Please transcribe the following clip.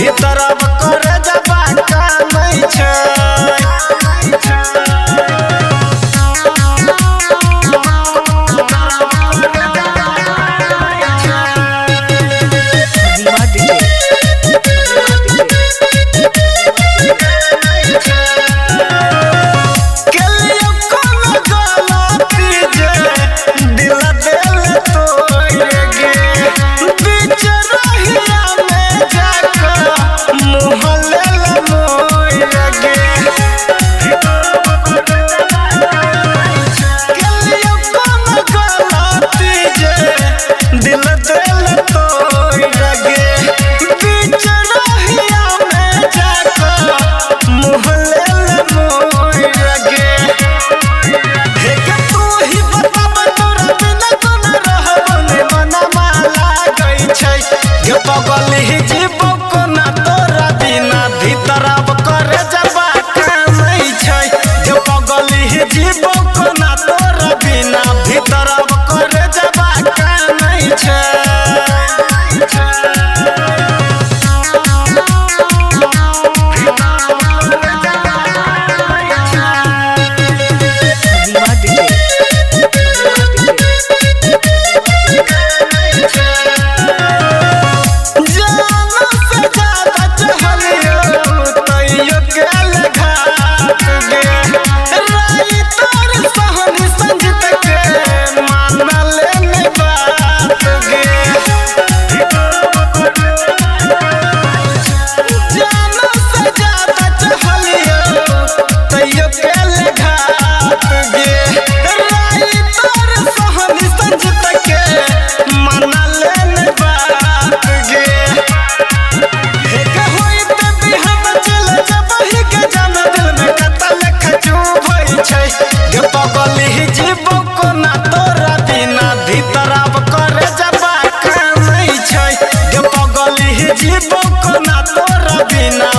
भीतर अब करे जबा का नहीं छै। पगली जीवो को ना तोरा बिना भीतर अब करे जबा का नहीं छै। जो पगली जीवो को ना तोरा बिना भीतर अब करे जबा का नहीं छै। पगली जीवो को ना तोरा बिना भीतर अब करे जबा का नहीं छै। पगली जीवो को ना तोरा बिना